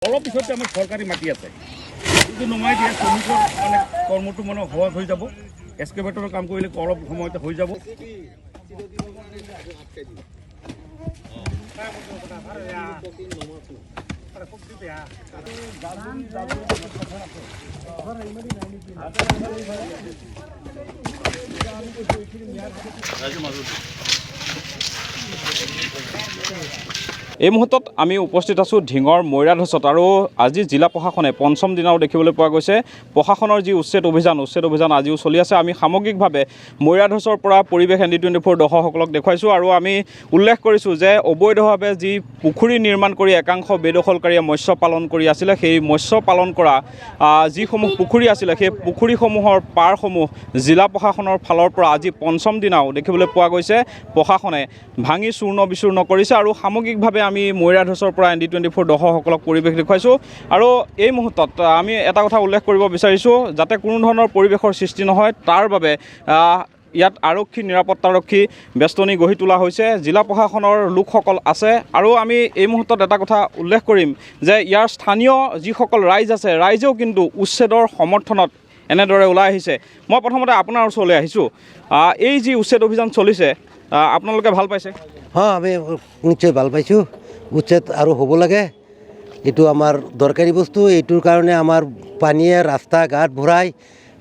অলপ পিছতে আমাৰ চৰকাৰী মাটি আছে, এইটো নমাই দিয়া শ্ৰমিকৰ মানে কৰ্মটো মানে সহজ হৈ যাব। এক্সকেভেটৰৰ কাম কৰিলে অলপ সময়তে হৈ যাব। এই মুহূৰ্তত আমি উপস্থিত আছোঁ ঢিঙৰ মৈৰাধচত আৰু আজি জিলা প্ৰশাসনে পঞ্চম দিনাও দেখিবলৈ পোৱা গৈছে প্ৰশাসনৰ যি উচ্ছেদ অভিযান আজিও চলি আছে। আমি সামগ্ৰিকভাৱে মৈৰাধচৰ পৰা পৰিৱেশ ND24 দৰ্শকসকলক দেখুৱাইছোঁ আৰু আমি উল্লেখ কৰিছোঁ যে অবৈধভাৱে যি পুখুৰী নিৰ্মাণ কৰি একাংশ বেদখলকাৰীয়ে মৎস্য পালন কৰি আছিলে, সেই মৎস্য পালন কৰা যিসমূহ পুখুৰী আছিলে সেই পুখুৰীসমূহৰ পাৰসমূহ জিলা প্ৰশাসনৰ ফালৰ পৰা আজি পঞ্চম দিনাও দেখিবলৈ পোৱা গৈছে প্ৰশাসনে ভাঙি চূৰ্ণ বিচূৰ্ণ কৰিছে। আৰু সামগ্ৰিকভাৱে আমি মৈৰাধচৰ পৰা ND24 দৰ্শকসকলক পৰিৱেশ দেখুৱাইছোঁ। আৰু এই মুহূৰ্তত আমি এটা কথা উল্লেখ কৰিব বিচাৰিছোঁ, যাতে কোনো ধৰণৰ পৰিৱেশৰ সৃষ্টি নহয় তাৰ বাবে ইয়াত আৰক্ষী নিৰাপত্তাৰক্ষী বেষ্টনী গঢ়ি তোলা হৈছে, জিলা প্ৰশাসনৰ লোকসকল আছে। আৰু আমি এই মুহূৰ্তত এটা কথা উল্লেখ কৰিম যে ইয়াৰ স্থানীয় যিসকল ৰাইজ আছে, ৰাইজেও কিন্তু উচ্ছেদৰ সমৰ্থনত এনেদৰে ওলাই আহিছে। মই প্ৰথমতে আপোনাৰ ওচৰলৈ আহিছোঁ। এই যি উচ্ছেদ অভিযান চলিছে আপোনালোকে ভাল পাইছে? হয়, আমি নিশ্চয় ভাল পাইছোঁ। উচ্ছেদ আৰু হ'ব লাগে, এইটো আমাৰ দৰকাৰী বস্তু। এইটোৰ কাৰণে আমাৰ পানীয়ে ৰাস্তা ঘাট ভৰাই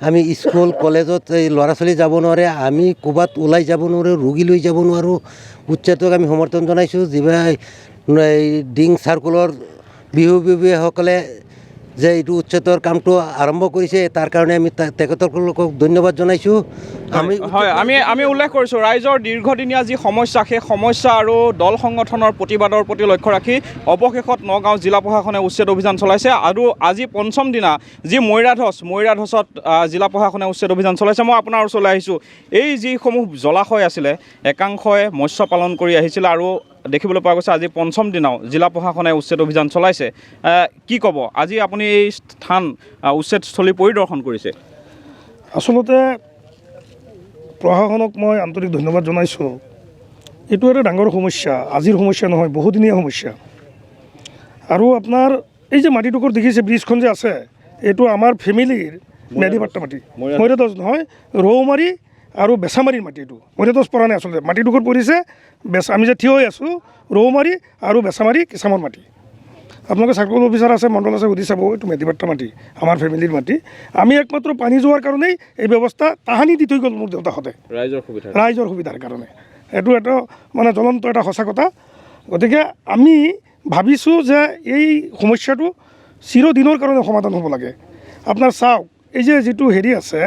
আমি স্কুল কলেজত এই ল'ৰা ছোৱালী যাব নোৱাৰে, আমি ক'ৰবাত ওলাই যাব নোৱাৰোঁ, ৰোগী লৈ যাব নোৱাৰোঁ। উচ্ছেদক আমি সমৰ্থন জনাইছোঁ। যিবিলাক এই ডিং চাৰ্কুলৰ বিহুসকলে যে এইটো উচ্ছেদৰ কামটো আৰম্ভ কৰিছে তাৰ কাৰণে আমি তেখেতসকলক ধন্যবাদ জনাইছোঁ। আমি উল্লেখ কৰিছোঁ ৰাইজৰ দীৰ্ঘদিনীয়া যি সমস্যা, সেই সমস্যা আৰু দল সংগঠনৰ প্ৰতিবাদৰ প্ৰতি লক্ষ্য ৰাখি অৱশেষত নগাঁও জিলা প্ৰশাসনে উচ্ছেদ অভিযান চলাইছে। আৰু আজি পঞ্চম দিনা যি মৈৰাধচত জিলা প্ৰশাসনে উচ্ছেদ অভিযান চলাইছে। মই আপোনাৰ ওচৰলৈ আহিছোঁ। এই যিসমূহ জলাশয় আছিলে একাংশই মৎস্য পালন কৰি আহিছিলে আৰু দেখিবলৈ পোৱা গৈছে আজি পঞ্চম দিনাও জিলা প্ৰশাসনে উচ্ছেদ অভিযান চলাইছে। কি ক'ব, আজি আপুনি এই স্থান উচ্ছেদস্থলী পৰিদৰ্শন কৰিছে? আচলতে প্ৰশাসনক মই আন্তৰিক ধন্যবাদ জনাইছোঁ। এইটো এটা ডাঙৰ সমস্যা, আজিৰ সমস্যা নহয়, বহুদিনীয়া সমস্যা। আৰু আপোনাৰ এই যে মাটিটুকুৰ দেখিছে, ব্ৰিজখন যে আছে, এইটো আমাৰ ফেমিলিৰ মেডিপাট্টা মাটি, মৈৰাধচ নহয়, ৰৌমাৰী আৰু বেচামাৰীৰ মাটি। এইটো মৈৰাধচ পৰা নাই, আচলতে মাটিটুকুৰ পৰিছে আমি যে থিয় হৈ আছোঁ ৰৌমাৰী আৰু বেচামাৰী কেঁচামৰ মাটি। আপোনালোকে চাৰ্কল অফিচাৰ আছে, মণ্ডল আছে, সুধি চাব। এইটো মেডিপাট্টা মাটি, আমাৰ ফেমিলিৰ মাটি। আমি একমাত্ৰ পানী যোৱাৰ কাৰণেই এই ব্যৱস্থা তাহানি দি থৈ গ'ল মোৰ দেউতাহঁতে, ৰাইজৰ সুবিধাৰ কাৰণে। এইটো এটা মানে জ্বলন্ত এটা সঁচা কথা। গতিকে আমি ভাবিছোঁ যে এই সমস্যাটো চিৰদিনৰ কাৰণে সমাধান হ'ব লাগে। আপোনাৰ চাওক, এই যে যিটো হেৰি আছে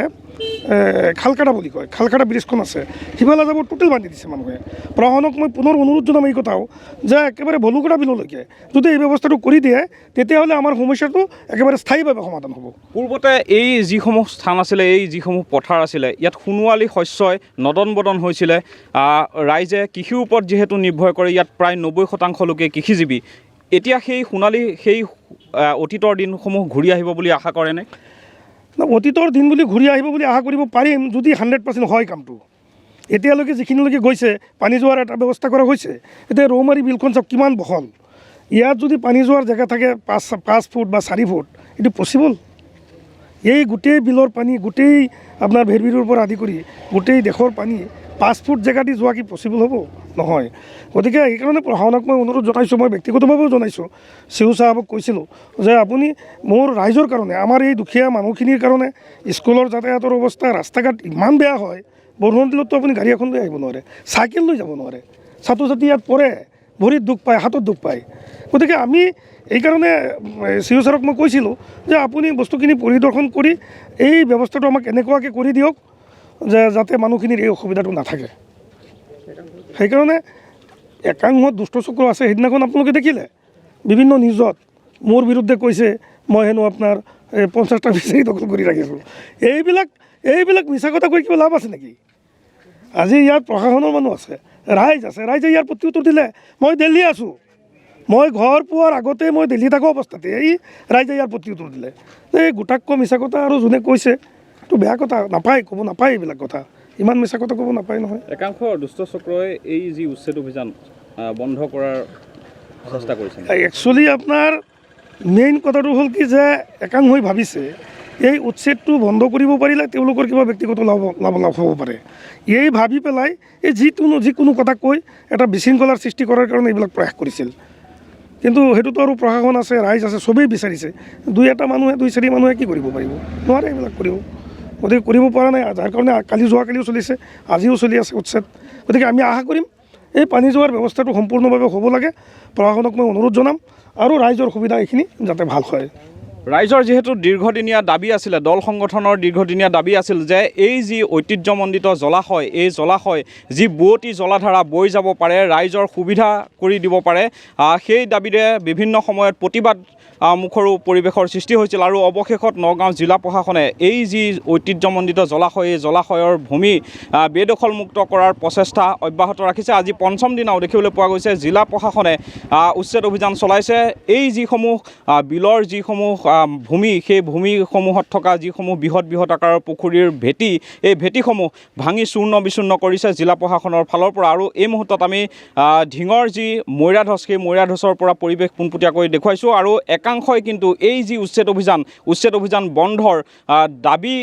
খালকাটা বুলি কয়, খালকাটা ব্ৰিজখন আছে, সিফালে যাব টোটেল বান্ধি দিছে মানুহে। প্ৰশাসনক মই পুনৰ অনুৰোধ জনাম এই কথাও যে একেবাৰে ভলুকৰা বিললৈকে যদি এই ব্যৱস্থাটো কৰি দিয়ে তেতিয়াহ'লে আমাৰ সমস্যাটো একেবাৰে স্থায়ীভাৱে সমাধান হ'ব। পূৰ্বতে এই যিসমূহ স্থান আছিলে, এই যিসমূহ পথাৰ আছিলে, ইয়াত সোণোৱালী শস্যই নদন বদন হৈছিলে। ৰাইজে কৃষিৰ ওপৰত যিহেতু নিৰ্ভৰ কৰে, ইয়াত প্ৰায় 90% লোকে কৃষিজীৱী। এতিয়া সেই অতীতৰ দিনসমূহ ঘূৰি আহিব বুলি আশা কৰেনে? অতীতৰ দিন বুলি ঘূৰি আহিব বুলি আশা কৰিব পাৰিম যদি 100% হয় কামটো। এতিয়ালৈকে যিখিনিলৈকে গৈছে পানী যোৱাৰ এটা ব্যৱস্থা কৰা হৈছে। এতিয়া ৰৌমাৰী বিলখন চাওক কিমান বহল, ইয়াত যদি পানী যোৱাৰ জেগা থাকে 5 ফুট বা 4 ফুট, এইটো পচিবল? এই গোটেই বিলৰ পানী, গোটেই আপোনাৰ ভেৰবিৰৰ পৰা আদি কৰি গোটেই দেশৰ পানী 5 ফুট জেগা দি যোৱা কি পচিবল হ'ব? নহয়। গতিকে সেইকাৰণে প্ৰশাসনক মই অনুৰোধ জনাইছোঁ, মই ব্যক্তিগতভাৱেও জনাইছোঁ। চিউ চাহাবক কৈছিলোঁ যে আপুনি মোৰ ৰাইজৰ কাৰণে, আমাৰ এই দুখীয়া মানুহখিনিৰ কাৰণে স্কুলৰ যাতায়াতৰ অৱস্থা, ৰাস্তা ঘাট ইমান বেয়া হয়, বৰষুণ দিলততো আপুনি গাড়ী এখন লৈ আহিব নোৱাৰে, চাইকেল লৈ যাব নোৱাৰে, ছাত্ৰ ছাত্ৰী ইয়াত পৰে, ভৰিত দুখ পায়, হাতত দুখ পায়। গতিকে আমি এইকাৰণে চিউ ছাৰক মই কৈছিলোঁ যে আপুনি বস্তুখিনি পৰিদৰ্শন কৰি এই ব্যৱস্থাটো আমাক এনেকুৱাকৈ কৰি দিয়ক যে যাতে মানুহখিনিৰ এই অসুবিধাটো নাথাকে। সেইকাৰণে একাংশ দুষ্ট চক্ৰ আছে। সেইদিনাখন আপোনালোকে দেখিলে বিভিন্ন নিউজত মোৰ বিৰুদ্ধে কৈছে মই হেনো আপোনাৰ 50টা ফিচাৰী দখল কৰি ৰাখিছোঁ। এইবিলাক মিছা কথা কৈ কিবা লাভ আছে নেকি? আজি ইয়াত প্ৰশাসনৰ মানুহ আছে, ৰাইজ আছে, ৰাইজে ইয়াৰ প্ৰতি উত্তৰ দিলে। মই দিল্লী আছোঁ, মই ঘৰ পোৱাৰ আগতে মই দিল্লী থাকোঁ অৱস্থাতে এই ৰাইজে ইয়াৰ প্ৰতি উত্তৰ দিলে। এই গোটাক্ষ মিছা কথা, আৰু যোনে কৈছে এইটো বেয়া কথা, নাপায়, ক'ব নাপায়, এইবিলাক কথা ইমান মিছা কথা ক'ব নাপায় নহয়। একাংশ দুষ্ট চক্ৰই এই যি উচ্ছেদ অভিযান বন্ধ কৰাৰ চেষ্টা কৰিছে। একচুৱেলি আপোনাৰ মেইন কথাটো হ'ল কি যে একাংশই ভাবিছে এই উচ্ছেদটো বন্ধ কৰিব পাৰিলে তেওঁলোকৰ কিবা ব্যক্তিগত লাভ হ'ব পাৰে। এই ভাবি পেলাই এই যিকোনো কথা কৈ এটা বিশৃংখলাৰ সৃষ্টি কৰাৰ কাৰণে এইবিলাক প্ৰয়াস কৰিছিল। কিন্তু সেইটোতো আৰু প্ৰশাসন আছে, ৰাইজ আছে, চবেই বিচাৰিছে। দুই চাৰি মানুহে কি কৰিব পাৰিব? নোৱাৰে এইবিলাক কৰিব। গতিকে কৰিব পৰা নাই, যাৰ কাৰণে যোৱাকালিও চলিছে, আজিও চলি আছে উচ্ছেদ। গতিকে আমি আশা কৰিম এই পানী যোৱাৰ ব্যৱস্থাটো সম্পূৰ্ণভাৱে হ'ব লাগে। প্ৰশাসনক মই অনুৰোধ জনাম আৰু ৰাইজৰ সুবিধা এইখিনি যাতে ভাল হয়। ৰাইজৰ যিহেতু দীৰ্ঘদিনীয়া দাবী আছিলে, দল সংগঠনৰ দীৰ্ঘদিনীয়া দাবী আছিল যে এই যি ঐতিহ্যমণ্ডিত জলাশয়, এই জলাশয় যি বোৱতী জলাধাৰা বৈ যাব পাৰে, ৰাইজৰ সুবিধা কৰি দিব পাৰে, সেই দাবীৰে বিভিন্ন সময়ত প্ৰতিবাদ মুখৰো পৰিৱেশৰ সৃষ্টি হৈছিল। আৰু অৱশেষত নগাঁও জিলা প্ৰশাসনে এই যি ঐতিহ্যমণ্ডিত জলাশয়, এই জলাশয়ৰ ভূমি বেদখলমুক্ত কৰাৰ প্ৰচেষ্টা অব্যাহত ৰাখিছে। আজি পঞ্চম দিনাও দেখিবলৈ পোৱা গৈছে জিলা প্ৰশাসনে উচ্ছেদ অভিযান চলাইছে। এই যিসমূহ বিলৰ যিসমূহ ভূমি, সেই ভূমিসমূহত থকা যিসমূহ বৃহৎ আকাৰৰ পুখুৰীৰ ভেটি, এই ভেটিসমূহ ভাঙি চূৰ্ণ বিচূৰ্ণ কৰিছে জিলা প্ৰশাসনৰ ফালৰ পৰা। আৰু এই মুহূৰ্তত আমি ঢিঙৰ যি মৈৰাধচ, সেই মৈৰাধচৰ পৰা পৰিৱেশ পোনপটীয়াকৈ দেখুৱাইছোঁ। আৰু একাংশই কিন্তু এই যি উচ্ছেদ অভিযান বন্ধৰ দাবী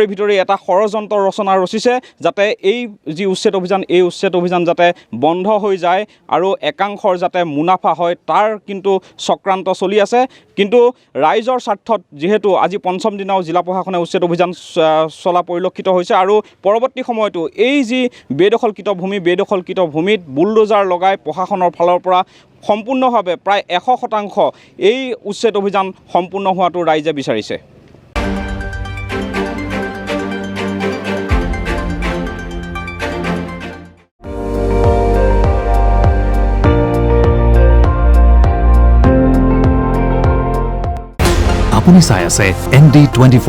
ভিতৰি এটা ষড়যন্ত্ৰ ৰচনা ৰচিছে, যাতে এই যি উচ্ছেদ অভিযান যাতে বন্ধ হৈ যায় আৰু একাংশৰ যাতে মুনাফা হয়, তাৰ কিন্তু চক্ৰান্ত চলি আছে। কিন্তু ৰাইজৰ স্বাৰ্থত যিহেতু আজি পঞ্চম দিনাও জিলা প্ৰশাসনে উচ্ছেদ অভিযান চলা পৰিলক্ষিত হৈছে। আৰু পৰৱৰ্তী সময়তো এই যি বেদখলকৃত ভূমিত বুলডোজাৰ লগাই প্ৰশাসনৰ ফালৰ পৰা সম্পূৰ্ণভাৱে প্ৰায় 100% এই উচ্ছেদ অভিযান সম্পূৰ্ণ হোৱাটো ৰাইজে বিচাৰিছে। আপুনি চাই আছে ND24,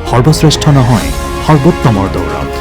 সৰ্বশ্ৰেষ্ঠ নহয় সৰ্বোত্তমৰ দৌৰত।